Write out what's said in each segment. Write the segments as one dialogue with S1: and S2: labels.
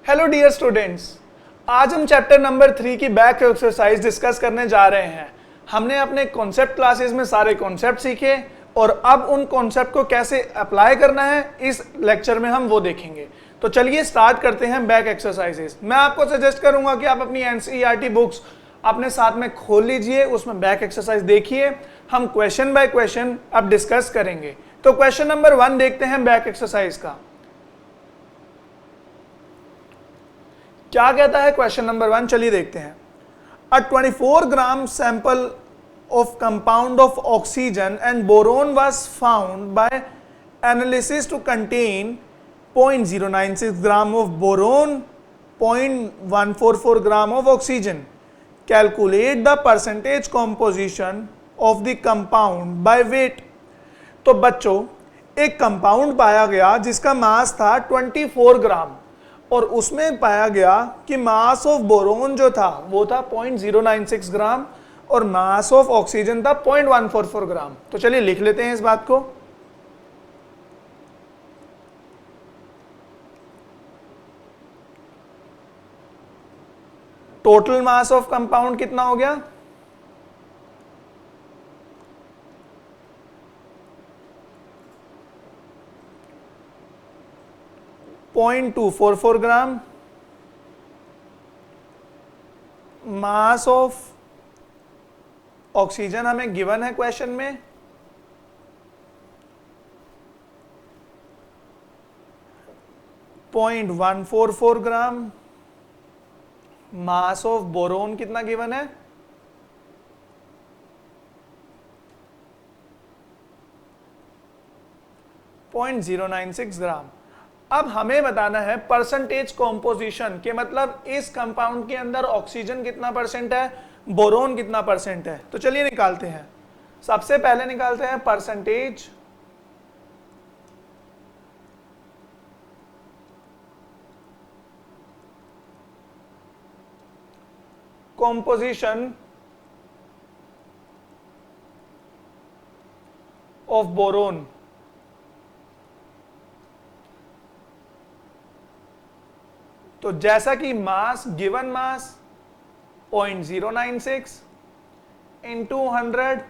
S1: Hello dear students, आज हम chapter number 3 की बैक एक्सरसाइज डिस्कस करने जा रहे हैं। हमने अपने कॉन्सेप्ट क्लासेस में सारे कॉन्सेप्ट सीखे और अब उन कॉन्सेप्ट को कैसे अप्लाई करना है इस लेक्चर में हम वो देखेंगे। तो चलिए स्टार्ट करते हैं बैक एक्सरसाइजेस। मैं आपको सजेस्ट करूंगा कि आप अपनी एनसीईआरटी बुक्स अपने साथ में खोल लीजिए, उसमें बैक एक्सरसाइज देखिए। हम क्वेश्चन बाय क्वेश्चन अब डिस्कस करेंगे। तो क्वेश्चन नंबर 1 देखते हैं बैक एक्सरसाइज का। क्या कहता है क्वेश्चन नंबर 1, चलिए देखते हैं। A 24 gram sample of compound of oxygen and boron was found by analysis to contain 0.096 gram of boron, 0.144 gram of oxygen. Calculate the percentage composition of the compound by weight. तो बच्चों, एक compound पाया गया जिसका मास था 24 ग्राम और उसमें पाया गया कि मास ऑफ बोरोन जो था वो था 0.096 ग्राम और मास ऑफ ऑक्सीजन था 0.144 ग्राम। तो चलिए लिख लेते हैं इस बात को। टोटल मास ऑफ कंपाउंड कितना हो गया? .244 ग्राम। मास ऑफ ऑक्सीजन हमें गिवन है क्वेश्चन में 0.144 ग्राम। मास ऑफ बोरोन कितना गिवन है? 0.096 ग्राम। अब हमें बताना है परसेंटेज कॉम्पोजिशन के, मतलब इस कंपाउंड के अंदर ऑक्सीजन कितना परसेंट है, बोरोन कितना परसेंट है। तो चलिए निकालते हैं। सबसे पहले निकालते हैं परसेंटेज कॉम्पोजिशन ऑफ बोरोन। तो जैसा कि मास, गिवन मास 0.096 इंटू 100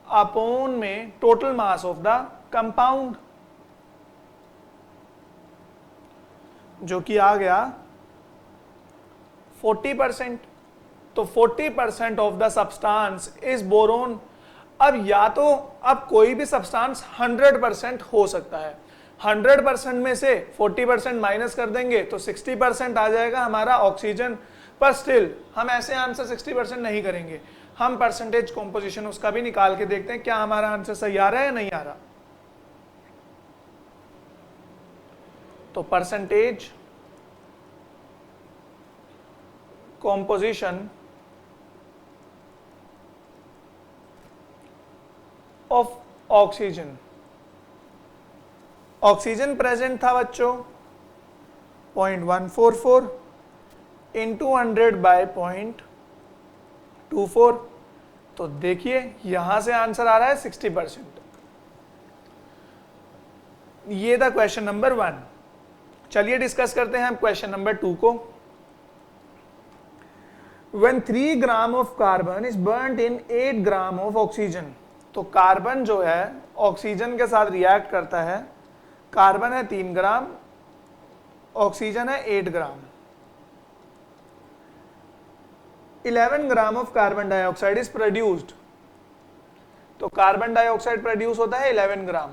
S1: अपॉन में total mass of the compound, जो कि आ गया 40%। तो 40% of the substance is boron. अब या तो अब कोई भी सब्सटेंस 100% हो सकता है। 100% में से 40% माइनस कर देंगे तो 60% आ जाएगा हमारा ऑक्सीजन। पर स्टिल हम ऐसे आंसर 60% नहीं करेंगे, हम परसेंटेज कॉम्पोजिशन उसका भी निकाल के देखते हैं क्या हमारा आंसर सही आ रहा है या नहीं आ रहा। तो percentage composition of oxygen. Oxygen present था बच्चों 0.144 इंटू 100 बाय 0.24। तो देखिए यहां से आंसर आ रहा है 60%। ये था क्वेश्चन नंबर 1। चलिए डिस्कस करते हैं अब क्वेश्चन नंबर 2 को। When 3 gram of carbon is burned in 8 gram of oxygen. तो कार्बन जो है ऑक्सीजन के साथ रिएक्ट करता है। कार्बन है 3 ग्राम, ऑक्सीजन है 8 gram. 11 gram of carbon dioxide is produced. तो कार्बन डाइऑक्साइड प्रोड्यूस होता है 11 gram.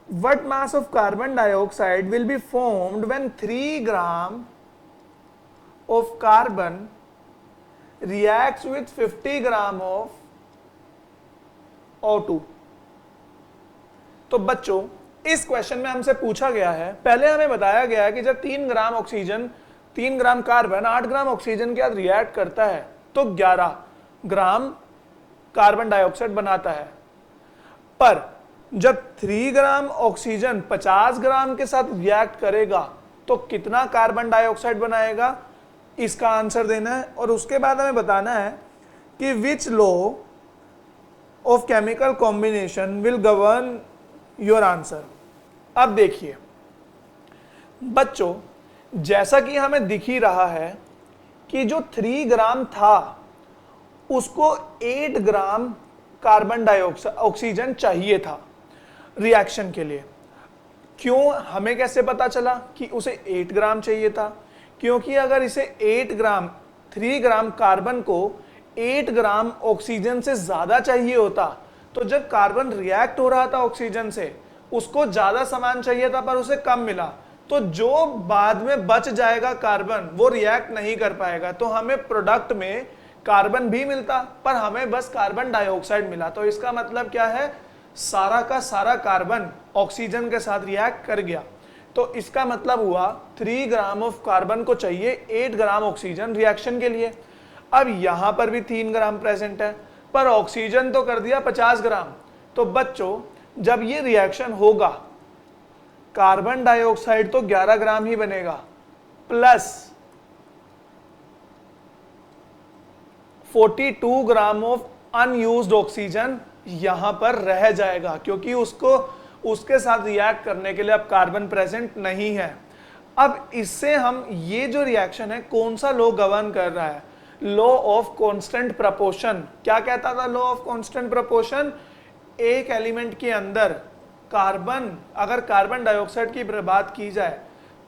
S1: What mass of carbon dioxide will be formed when 3 gram of carbon reacts with 50 gram of O2। तो बच्चों इस क्वेश्चन में हमसे पूछा गया है, पहले हमें बताया गया है कि जब 3 gram oxygen, 3 gram carbon 8 gram oxygen के साथ रिएक्ट करता है तो 11 ग्राम कार्बन डाइऑक्साइड बनाता है। पर जब 3 ग्राम ऑक्सीजन 50 ग्राम के साथ रिएक्ट करेगा तो कितना कार्बन डाइऑक्साइड बनाएगा, इसका आंसर देना है। और उसके बाद हमें बताना है कि which law of chemical combination will govern your answer. अब देखिए बच्चों, जैसा कि हमें दिख ही रहा है कि जो 3 ग्राम था उसको 8 ग्राम कार्बन डाइऑक्साइड ऑक्सीजन चाहिए था रिएक्शन के लिए। क्यों, हमें कैसे पता चला कि उसे 8 ग्राम चाहिए था? क्योंकि अगर इसे 8 ग्राम 3 ग्राम कार्बन को 8 ग्राम ऑक्सीजन से ज्यादा चाहिए होता, तो जब कार्बन रिएक्ट हो रहा था ऑक्सीजन से उसको ज्यादा सामान चाहिए था पर उसे कम मिला, तो जो बाद में बच जाएगा कार्बन वो रिएक्ट नहीं कर पाएगा, तो हमें प्रोडक्ट में कार्बन भी मिलता पर हमें बस कार्बन डाइऑक्साइड मिला। तो इसका मतलब क्या है, सारा का सारा कार्बन ऑक्सीजन के साथ रिएक्ट कर गया। तो इसका मतलब हुआ 3 ग्राम ऑफ कार्बन को चाहिए 8 ग्राम ऑक्सीजन रिएक्शन के लिए। अब यहां पर भी 3 ग्राम प्रेजेंट है पर ऑक्सीजन तो कर दिया 50 ग्राम। तो बच्चों जब ये रिएक्शन होगा कार्बन डाइऑक्साइड तो 11 ग्राम ही बनेगा plus 42 gram of unused oxygen यहां पर रह जाएगा, क्योंकि उसको उसके साथ रिएक्ट करने के लिए अब कार्बन प्रेजेंट नहीं है। अब इससे हम ये जो रिएक्शन है कौन सा लॉ गवर्न कर रहा है? Law of constant proportion. क्या कहता था लॉ ऑफ कांस्टेंट प्रपोर्शन? एक एलिमेंट के अंदर कार्बन, अगर कार्बन डाइऑक्साइड की बात की जाए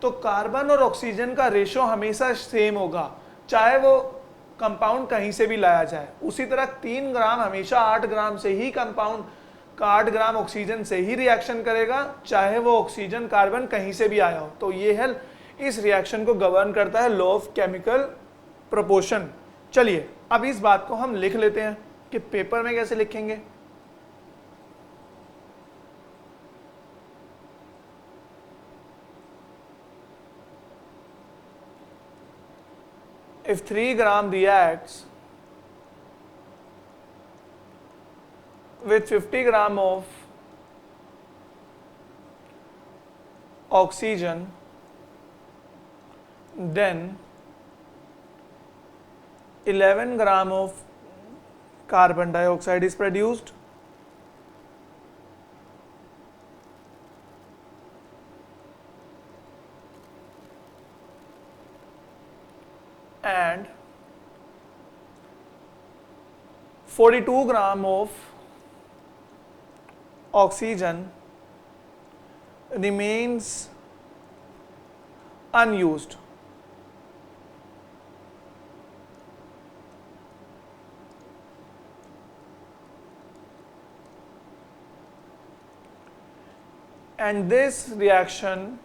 S1: तो कार्बन और ऑक्सीजन का रेशो हमेशा सेम होगा, चाहे वो कंपाउंड कहीं से भी लाया जाए। उसी तरह 3 ग्राम हमेशा 8 ग्राम से ही कंपाउंड का 8 ग्राम ऑक्सीजन से ही रिएक्शन करेगा, चाहे वो ऑक्सीजन कार्बन कहीं से भी आया हो। तो ये है, इस रिएक्शन को गवर्न करता है लॉ ऑफ केमिकल प्रोपोर्शन। चलिए अब इस बात को हम लिख लेते हैं कि पेपर में कैसे लिखेंगे। If 3 gram reacts with 50 gram of oxygen, then 11 gram of carbon dioxide is produced. And 42 gram of oxygen remains unused. And this reaction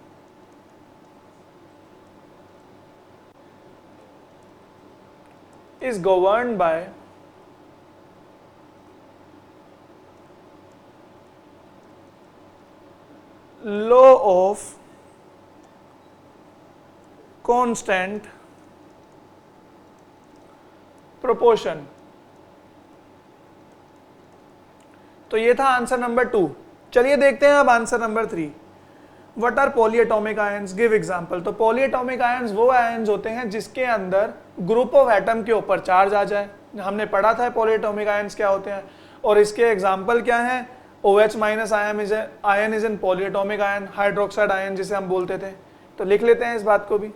S1: is governed by law of constant proportion। तो ये था answer number 2। चलिए देखते हैं अब answer number 3। What are polyatomic ions? Give example। तो polyatomic ions वो ions होते हैं जिसके अंदर ग्रुप ऑफ एटम के ऊपर चार्ज आ जाए। हमने पढ़ा था polyatomic ions क्या होते हैं, और इसके एग्जाम्पल क्या हैं? OH minus ion is an polyatomic ion, hydroxide ion जिसे हम बोलते थे। तो लिख लेते हैं इस बात को भी।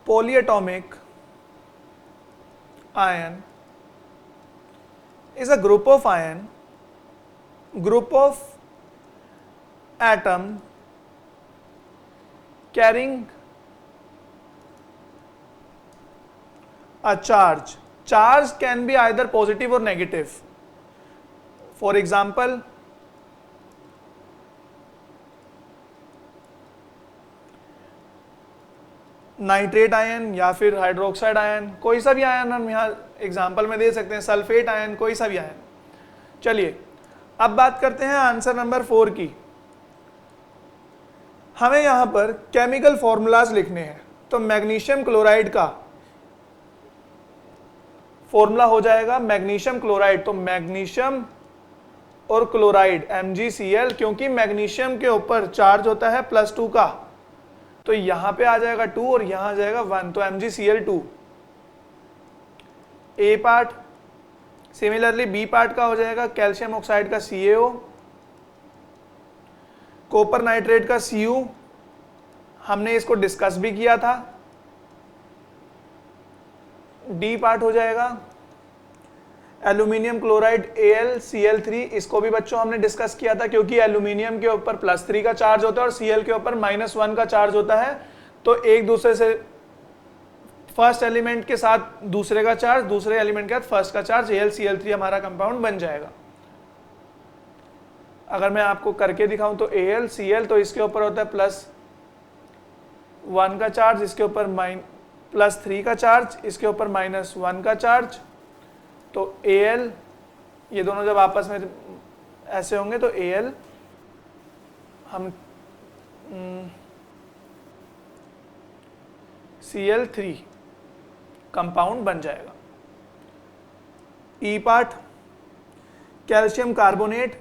S1: Polyatomic ion is a group of atom carrying a charge. Charge can be either positive or negative. For example, nitrate ion या फिर हाइड्रोक्साइड आयन, कोई सा भी आयन हम यहाँ एग्जाम्पल में दे सकते हैं, सल्फेट आयन, कोई सा भी आयन। चलिए अब बात करते हैं आंसर नंबर 4 की। हमें यहाँ पर केमिकल फॉर्मूलाज लिखने हैं। तो मैग्नीशियम क्लोराइड का फॉर्मूला हो जाएगा मैग्नीशियम क्लोराइड। तो मैग्नीशियम और क्लोराइड MgCl, क्योंकि मैग्नीशियम के ऊपर चार्ज होता है +2 का, तो यहां पे आ जाएगा 2 और यहां आ जाएगा 1, तो MgCl2। ए पार्ट। सिमिलरली बी पार्ट का हो जाएगा कैल्शियम ऑक्साइड का CaO, कॉपर नाइट्रेट का Cu, हमने इसको डिस्कस भी किया था। डी पार्ट हो जाएगा एल्यूमिनियम क्लोराइड AlCl3, इसको भी बच्चों हमने डिस्कस किया था, क्योंकि एल्यूमिनियम के ऊपर +3 का चार्ज होता है और Cl के ऊपर -1 का चार्ज होता है, तो एक दूसरे से फर्स्ट एलिमेंट के साथ दूसरे का चार्ज, दूसरे एलिमेंट के साथ फर्स्ट का चार्ज, AlCl3 हमारा कंपाउंड बन जाएगा। अगर मैं आपको करके दिखाऊं तो AlCl, तो इसके ऊपर होता है +1 का चार्ज, इसके ऊपर +3 का चार्ज, इसके ऊपर -1 का चार्ज, तो Al, ये दोनों जब आपस में ऐसे होंगे तो Al हम Cl3 कंपाउंड बन जाएगा। ई पार्ट कैल्शियम कार्बोनेट,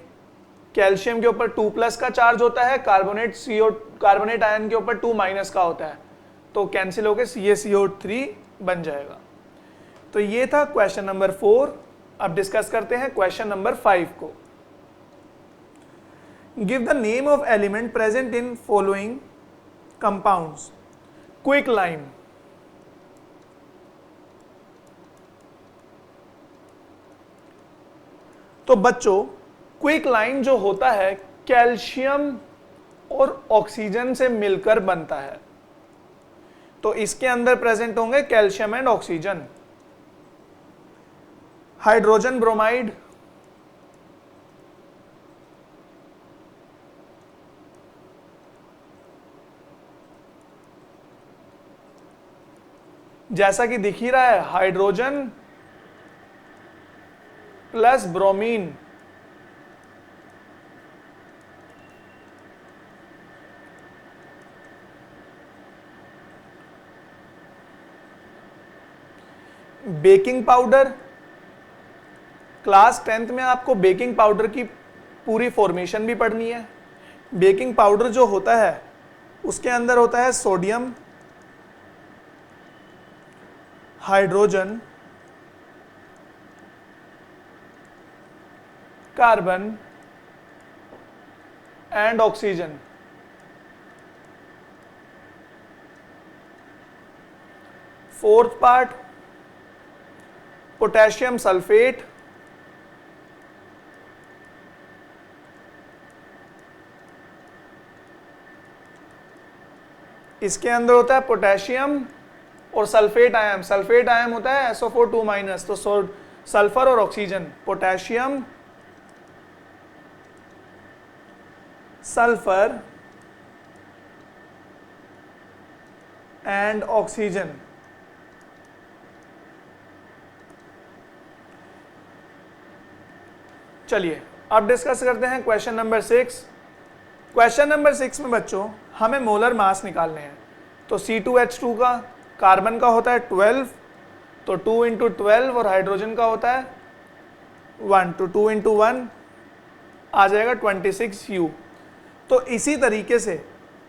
S1: कैल्शियम के ऊपर 2+ का चार्ज होता है, कार्बोनेट आयन के ऊपर 2- का होता है, तो कैंसिल होकर CaCO3 बन जाएगा। तो ये था क्वेश्चन नंबर 4। अब डिस्कस करते हैं क्वेश्चन नंबर 5 को। Give the name of element present in following compounds. Quick lime, तो बच्चों क्विक लाइन जो होता है कैल्शियम और ऑक्सीजन से मिलकर बनता है, तो इसके अंदर प्रेजेंट होंगे calcium and oxygen. Hydrogen bromide, जैसा कि दिख ही रहा है, hydrogen plus bromine, baking powder, class 10th में आपको बेकिंग पाउडर की पूरी फॉर्मेशन भी पढ़नी है। बेकिंग पाउडर जो होता है उसके अंदर होता है sodium, hydrogen, carbon and oxygen. Fourth part potassium sulphate, इसके अंदर होता है पोटेशियम और सल्फेट आयन। सल्फेट आयन होता है SO4 2-, तो सल्फर और oxygen, potassium, sulphur and oxygen. चलिए अब डिस्कस करते हैं क्वेश्चन नंबर 6। क्वेश्चन नंबर 6 में बच्चों हमें मोलर मास निकालने हैं। तो C2H2 का, कार्बन का होता है 12, तो 2 × 12, और हाइड्रोजन का होता है 1, तो 2 × 1 आ जाएगा 26U। तो इसी तरीके से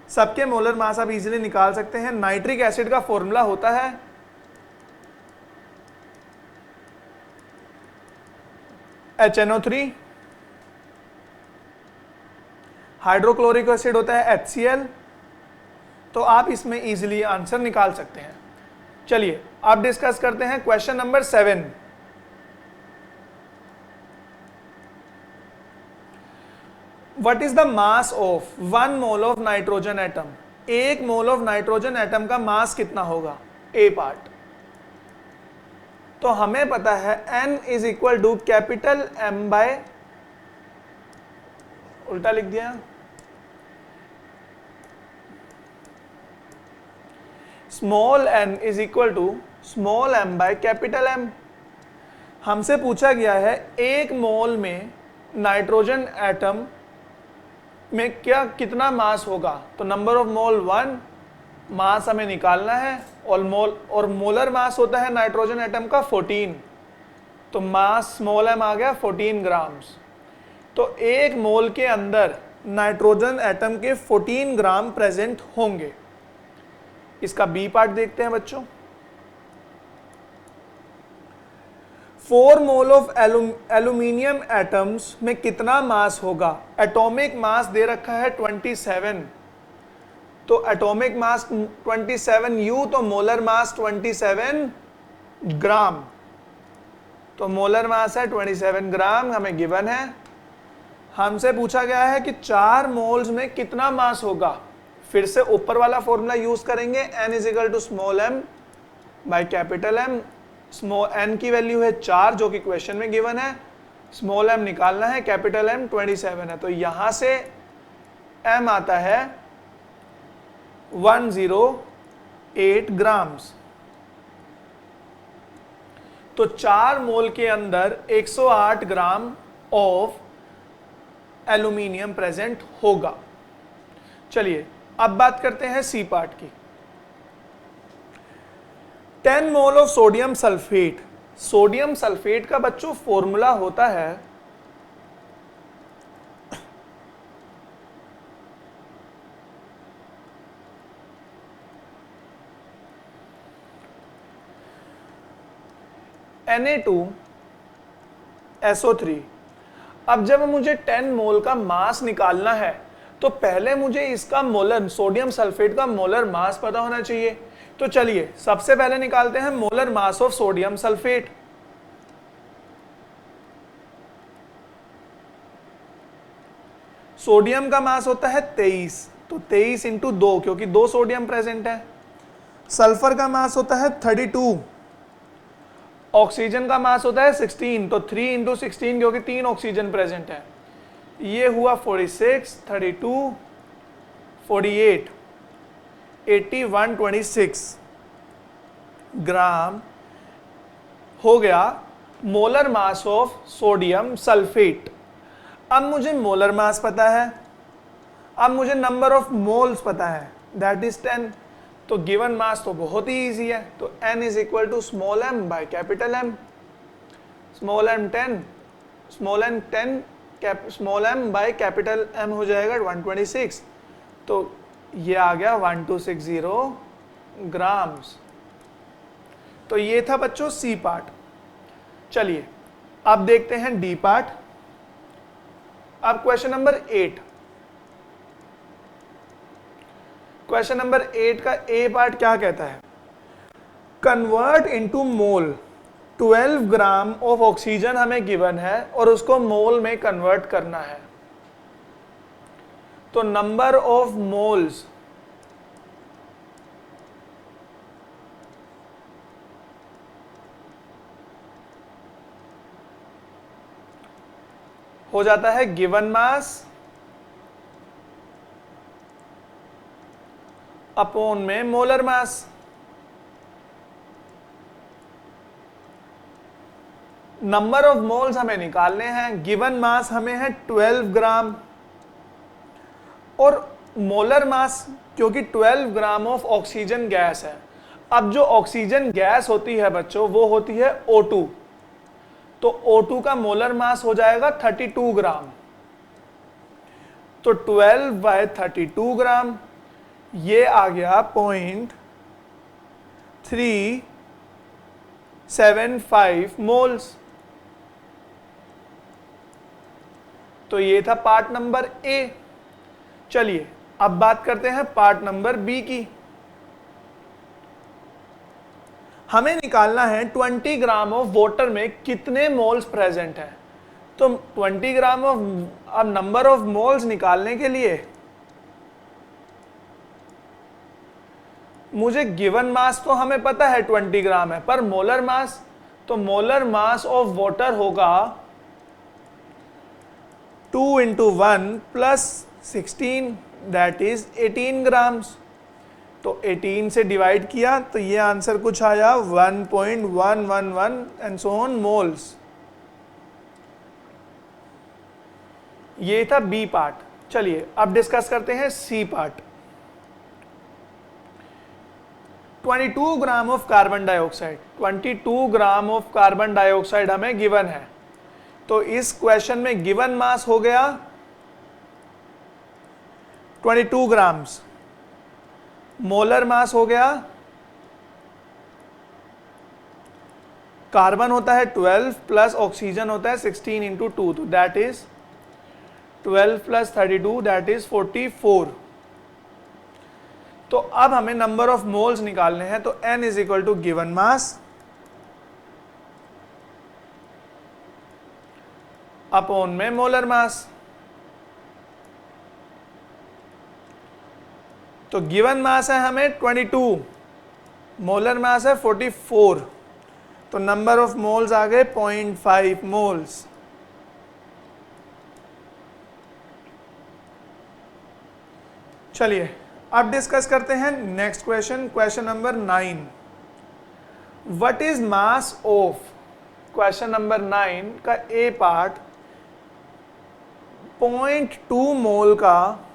S1: सबके मोलर मास आप इजीली निकाल सकते हैं। नाइट्रिक एसिड का फॉर्मूला होता है HNO3, हाइड्रोक्लोरिक एसिड होता है HCl, तो आप इसमें इजीली आंसर निकाल सकते हैं। चलिए अब डिस्कस करते हैं question number 7। What is the mass of 1 mole of nitrogen atom. 1 mole of nitrogen atom का मास कितना होगा। ए पार्ट, तो हमें पता है N = कैपिटल M बाय, उल्टा लिख दिया, small n = small m by capital M। हमसे पूछा गया है 1 मोल में नाइट्रोजन एटम में कितना मास होगा, तो नंबर ऑफ मोल 1, मास हमें निकालना है, और मोलर मास होता है नाइट्रोजन एटम का 14, तो मास स्मॉल m आ गया 14 ग्राम्स। तो 1 मोल के अंदर नाइट्रोजन एटम के 14 ग्राम प्रेजेंट होंगे। इसका बी पार्ट देखते हैं बच्चों। 4 मोल ऑफ एल्यूमिनियम एटम्स में कितना मास होगा? एटॉमिक मास दे रखा है 27, तो एटॉमिक मास 27 U, तो मोलर मास 27 ग्राम, तो मोलर मास है 27 ग्राम हमें गिवन है। हमसे पूछा गया है कि 4 मोल्स में कितना मास होगा। फिर से ऊपर वाला फॉर्मूला यूज करेंगे, n is equal to small m by capital M। Small n की वैल्यू है 4 जो कि क्वेश्चन में गिवन है, स्मॉल m निकालना है, कैपिटल M 27 है, तो यहां से m आता है 108 ग्राम्स। तो 4 मोल के अंदर 108 ग्राम ऑफ एल्यूमिनियम प्रेजेंट होगा। चलिए अब बात करते हैं सी पार्ट की। 10 mole of sodium sulphate. Sodium sulphate का बच्चों फॉर्मूला होता है Na2SO3। अब जब मुझे 10 मोल का मास निकालना है तो पहले मुझे इसका मोलर, सोडियम सल्फेट का मोलर मास पता होना चाहिए। तो चलिए सबसे पहले निकालते हैं molar mass of sodium sulphate. Sodium का मास होता है 23, तो 23 इंटू 2 क्योंकि 2 सोडियम प्रेजेंट है। सल्फर का मास होता है 32, ऑक्सीजन का मास होता है 16, तो 3 इंटू 16 क्योंकि 3 ऑक्सीजन प्रेजेंट है। ये हुआ 46, 32, 48, 80, 126 ग्राम हो गया molar mass of sodium sulphate. अब मुझे मोलर मास पता है, अब मुझे नंबर ऑफ मोल्स पता है, दैट इज 10। तो गिवन मास तो बहुत ही इजी है, तो n is equal to small m by capital M। Small m 10, small m 10, small m by capital M हो जाएगा 126, तो ये आ गया 1260 ग्राम्स। तो ये था बच्चों सी पार्ट। चलिए अब देखते हैं डी पार्ट। अब क्वेश्चन नंबर 8, क्वेश्चन नंबर 8 का ए पार्ट क्या कहता है? Convert into mole 12 gram of oxygen हमें गिवन है और उसको मोल में कन्वर्ट करना है। तो नंबर ऑफ मोल्स हो जाता है गिवन मास अपॉन में molar mass. Number of moles हमें निकालने हैं, गिवन मास हमें है 12 ग्राम और मोलर मास क्योंकि 12 ग्राम ऑफ ऑक्सीजन गैस है। अब जो ऑक्सीजन गैस होती है बच्चों वो होती है O2, तो O2 का मोलर मास हो जाएगा 32 ग्राम। तो 12 बाय 32 ग्राम ये आ गया 0.375 मोल्स। तो ये था पार्ट नंबर ए। चलिए अब बात करते हैं पार्ट नंबर बी की। हमें निकालना है 20 ग्राम ऑफ वाटर में कितने मोल्स प्रेजेंट हैं। तो 20 ग्राम ऑफ, अब नंबर ऑफ मोल्स निकालने के लिए मुझे गिवन मास तो हमें पता है 20 ग्राम है, पर मोलर मास, तो मोलर मास ऑफ वाटर होगा 2 into 1 plus 16 that is 18 grams. तो 18 से डिवाइड किया तो ये आंसर कुछ आया 1.111 एंड सो ऑन मोल्स। ये था बी पार्ट। चलिए अब डिस्कस करते हैं C part. 22 gram of carbon dioxide, 22 gram of carbon dioxide हमें गिवन है। तो इस क्वेश्चन में गिवन मास हो गया 22 ग्राम्स, मोलर मास हो गया कार्बन होता है 12 प्लस ऑक्सीजन होता है 16 इंटू 2, तो that is 12 plus 32 that is 44। तो अब हमें नंबर ऑफ मोल्स निकालने हैं, तो n is equal to given mass upon में मोलर मास। तो गिवन मास है हमें 22, मोलर मास है 44, तो नंबर ऑफ मोल्स आ गए 0.5 मोल्स। चलिए अब डिस्कस करते हैं next question, question number 9। What is mass of, question number 9 का ए पार्ट, 0.2 मोल का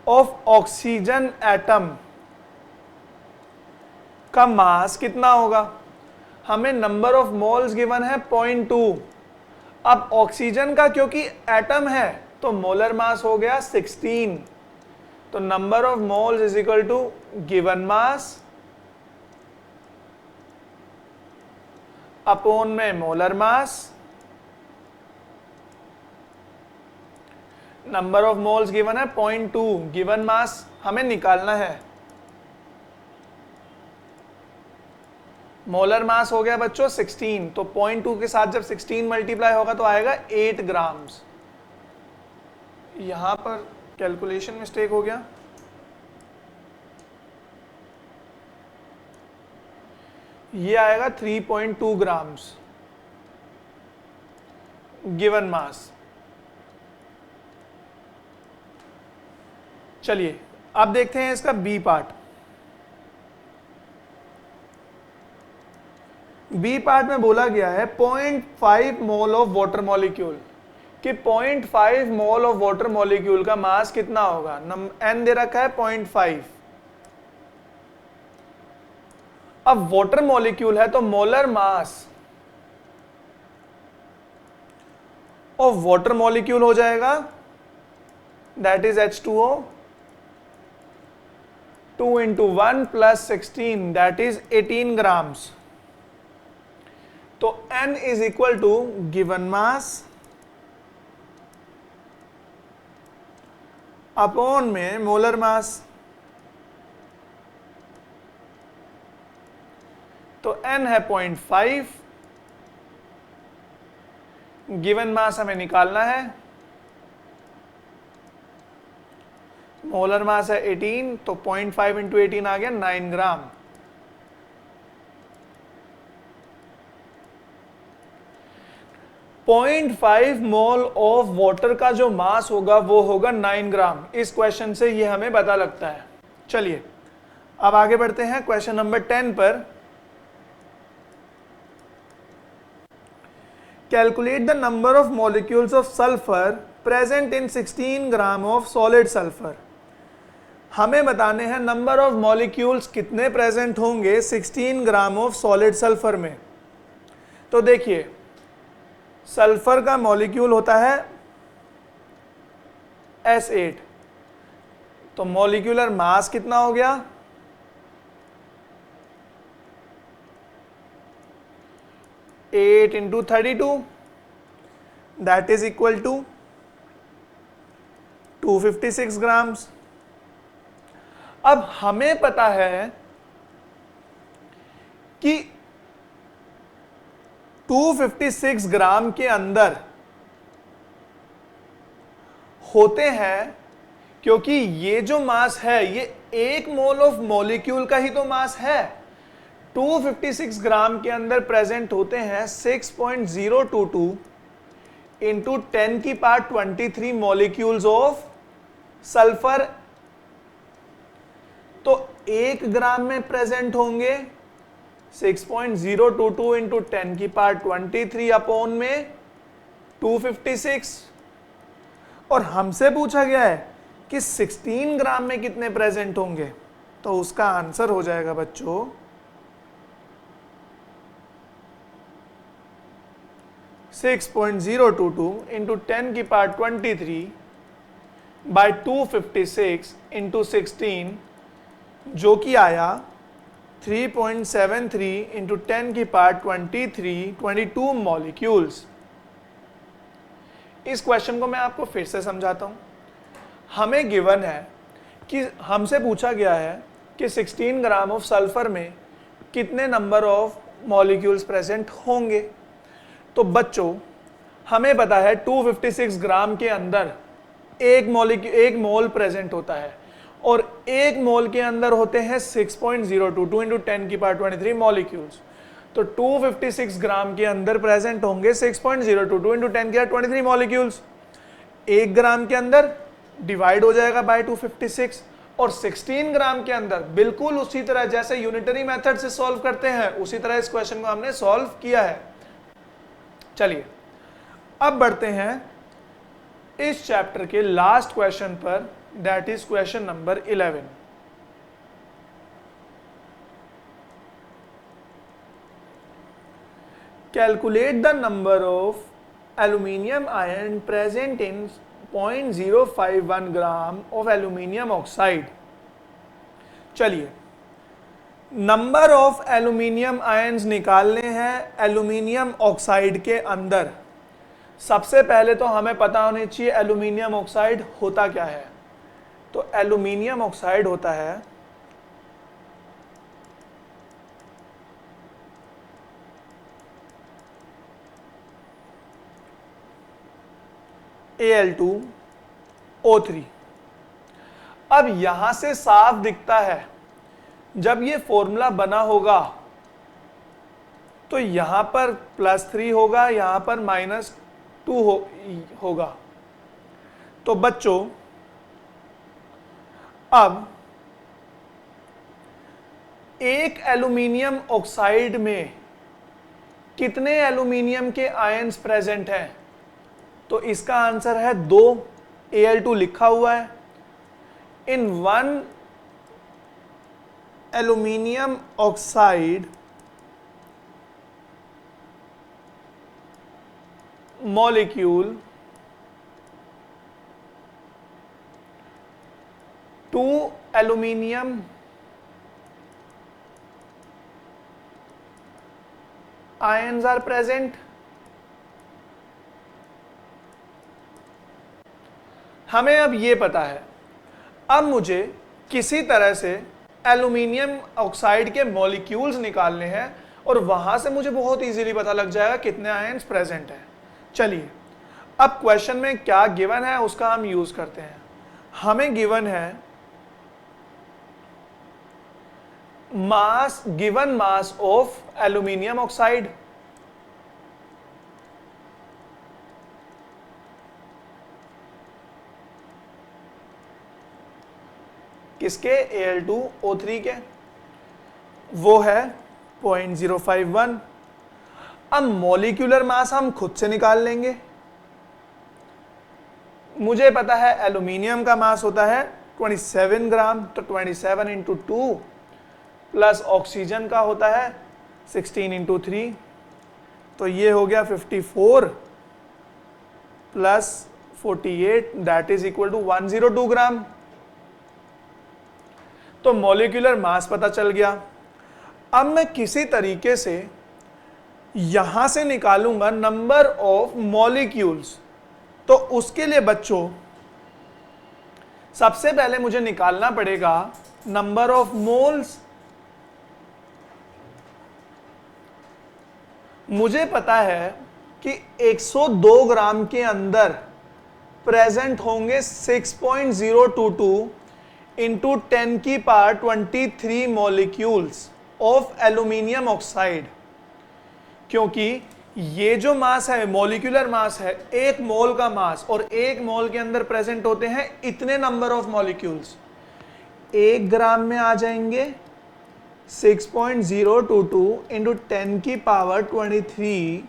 S1: ऑफ ऑक्सीजन एटम का मास कितना होगा। हमें नंबर ऑफ मोल्स गिवन है 0.2, अब ऑक्सीजन का क्योंकि एटम है तो मोलर मास हो गया 16, तो number of moles is equal to given mass upon में molar mass. Number of moles given है 0.2, गिवन मास हमें निकालना है। मोलर मास हो गया बच्चों 16, तो 0.2 के साथ जब 16 मल्टीप्लाई होगा तो आएगा 8 ग्राम्स। यहां पर कैलकुलेशन मिस्टेक हो गया, ये आएगा 3.2 ग्राम्स गिवन मास। चलिए अब देखते हैं इसका बी पार्ट। बी पार्ट में बोला गया है 0.5 मोल ऑफ वाटर मॉलिक्यूल, कि 0.5 मोल ऑफ वाटर मॉलिक्यूल का मास कितना होगा। एन दे रखा है 0.5। अब वाटर मॉलिक्यूल है तो molar mass of water molecule हो जाएगा that is H2O, 2 into 1 plus 16 that is 18 grams. तो N is equal to given mass upon में मोलर मास। तो N है 0.5, गिवन मास हमें निकालना है, मोलर मास है 18, तो 0.5 इंटू 18 आ गया 9 ग्राम। पॉइंट 5 मोल ऑफ वाटर का जो मास होगा वो होगा 9 ग्राम। इस क्वेश्चन से ये हमें पता लगता है। चलिए अब आगे बढ़ते हैं क्वेश्चन नंबर 10 पर। Calculate the number of molecules of sulphur present in 16 gram of solid sulphur. हमें बताने हैं नंबर ऑफ मॉलिक्यूल्स कितने प्रेजेंट होंगे 16 ग्राम ऑफ सॉलिड सल्फर में। तो देखिए सल्फर का मॉलिक्यूल होता है S8, तो मॉलिक्यूलर मास कितना हो गया 8 into 32 that is equal to 256 grams. अब हमें पता है कि 256 ग्राम के अंदर होते हैं, क्योंकि ये जो मास है ये 1 मोल ऑफ मॉलिक्यूल का ही तो मास है। 256 ग्राम के अंदर प्रेजेंट होते हैं 6.022 इंटू 10 की पावर 23 मॉलिक्यूल्स ऑफ सल्फर। तो 1 ग्राम में प्रेजेंट होंगे 6.022 इंटू 10 की पावर 23 अपॉन में 256। और हमसे पूछा गया है कि 16 ग्राम में कितने प्रेजेंट होंगे, तो उसका आंसर हो जाएगा बच्चों 6.022 इंटू 10 की पावर 23 बाय 256 इंटू 16, जो कि आया 3.73 इंटू 10 की पावर 22 मॉलिक्यूल्स। इस क्वेश्चन को मैं आपको फिर से समझाता हूं। हमें गिवन है कि हमसे पूछा गया है कि 16 ग्राम ऑफ सल्फर में कितने नंबर ऑफ मॉलिक्यूल्स प्रेजेंट होंगे। तो बच्चों हमें पता है 256 ग्राम के अंदर एक मोल प्रेजेंट होता है और एक मोल के अंदर होते हैं 6.022 इंटू 10 की पावर 23 मॉलिक्यूल्स। तो 256 ग्राम के अंदर प्रेजेंट होंगे 6.022 इंटू 10 की पावर 23 मॉलिक्यूल्स। 1 ग्राम के अंदर डिवाइड हो जाएगा बाय 256 और 16 ग्राम के अंदर बिल्कुल उसी तरह जैसे यूनिटरी मेथड से सॉल्व करते हैं उसी तरह इस क्वेश्चन को हमने सॉल्व किया है। चलिए अब बढ़ते हैं इस चैप्टर के लास्ट क्वेश्चन पर, that is question number 11। Calculate the number of aluminium ion present in 0.051 gram of aluminium oxide. चलिए नंबर ऑफ एल्यूमिनियम आयंस निकालने हैं एल्यूमिनियम ऑक्साइड के अंदर। सबसे पहले तो हमें पता होनी चाहिए एल्यूमिनियम ऑक्साइड होता क्या है। तो एल्यूमिनियम ऑक्साइड होता है Al2O3। अब यहां से साफ दिखता है जब ये फॉर्मूला बना होगा तो यहां पर +3 होगा, यहां पर -2 होगा। तो बच्चों अब एक एल्यूमिनियम ऑक्साइड में कितने एल्यूमिनियम के आयंस प्रेजेंट हैं? तो इसका आंसर है 2। Al2 लिखा हुआ है। इन 1 aluminium oxide molecule 2 aluminum ions are present। हमें अब ये पता है, अब मुझे किसी तरह से एल्यूमिनियम ऑक्साइड के मॉलिक्यूल्स निकालने हैं और वहां से मुझे बहुत इजीली पता लग जाएगा कितने आयंस प्रेजेंट हैं। चलिए अब क्वेश्चन में क्या गिवन है उसका हम यूज करते हैं। हमें गिवन है mass, given mass of aluminium oxide. किसके? Al2O3 के। वो है 0.051। अब मॉलिक्यूलर मास हम खुद से निकाल लेंगे। मुझे पता है एल्यूमिनियम का मास होता है 27 ग्राम, तो 27 इंटू 2 प्लस ऑक्सीजन का होता है 16 इंटू 3, तो ये हो गया 54 plus 48 that is equal to 102 gram. तो मॉलिक्यूलर मास पता चल गया। अब मैं किसी तरीके से यहां से निकालूंगा नंबर ऑफ मॉलिक्यूल्स। तो उसके लिए बच्चों सबसे पहले मुझे निकालना पड़ेगा नंबर ऑफ मोल्स। मुझे पता है कि 102 ग्राम के अंदर प्रेजेंट होंगे 6.022 इंटू 10 की power 23 molecules of aluminium oxide. क्योंकि ये जो मास है मॉलिक्यूलर मास है, एक मोल का मास, और एक मोल के अंदर प्रेजेंट होते हैं इतने नंबर ऑफ मॉलिक्यूल्स। 1 ग्राम में आ जाएंगे 6.022 इंटू 10 की पावर 23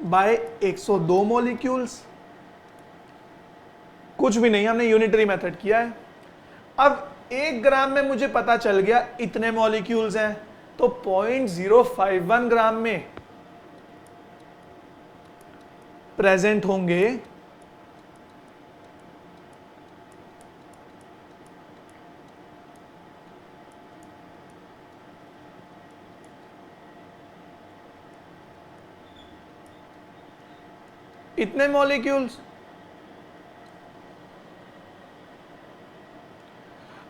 S1: बाय 102 मॉलिक्यूल्स। कुछ भी नहीं, हमने यूनिटरी मेथड किया है। अब 1 ग्राम में मुझे पता चल गया इतने मॉलिक्यूल्स हैं, तो 0.051 ग्राम में प्रेजेंट होंगे 1 इतने मॉलिक्यूल्स।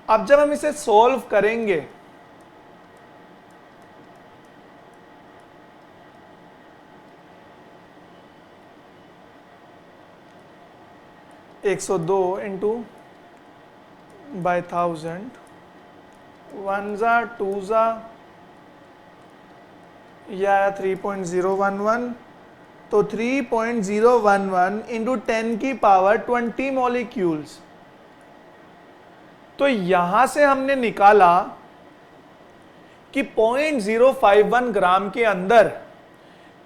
S1: अब जब हम इसे सॉल्व करेंगे 102 इंटू बाय 1000, 1 जा 2 जा या 3.011, तो 3.011 इंटू 10 की पावर 20 मॉलिक्यूल्स। तो यहां से हमने निकाला कि 0.051 ग्राम के अंदर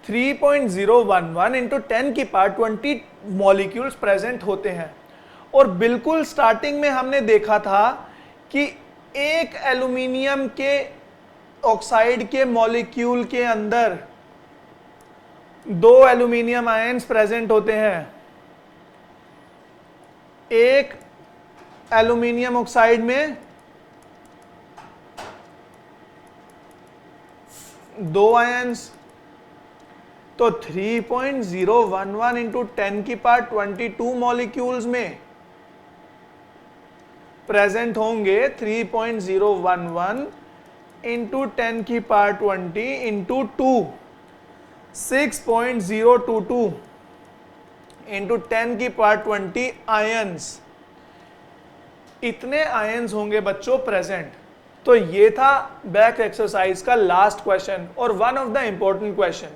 S1: 3.011 इंटू 10 की पावर 20 मॉलिक्यूल्स प्रेजेंट होते हैं। और बिल्कुल स्टार्टिंग में हमने देखा था कि एक एल्यूमिनियम के ऑक्साइड के मॉलिक्यूल के अंदर 2 एल्यूमिनियम आयंस प्रेजेंट होते हैं। एक एल्यूमिनियम ऑक्साइड में 2 आयंस, तो 3.011 इंटू 10 की पावर 22 मॉलिक्यूल्स में प्रेजेंट होंगे 3.011 इंटू 10 की पावर 20 इंटू 2, 6.022 इंटू 10 की पावर 20 आयंस। इतने आयंस होंगे बच्चों प्रेजेंट। तो ये था बैक एक्सरसाइज का लास्ट क्वेश्चन और one of the important question.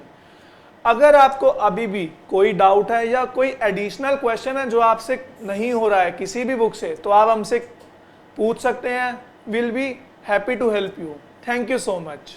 S1: अगर आपको अभी भी कोई डाउट है या कोई एडिशनल क्वेश्चन है जो आपसे नहीं हो रहा है किसी भी बुक से, तो आप हमसे पूछ सकते हैं। Will be happy to help you. Thank you so much.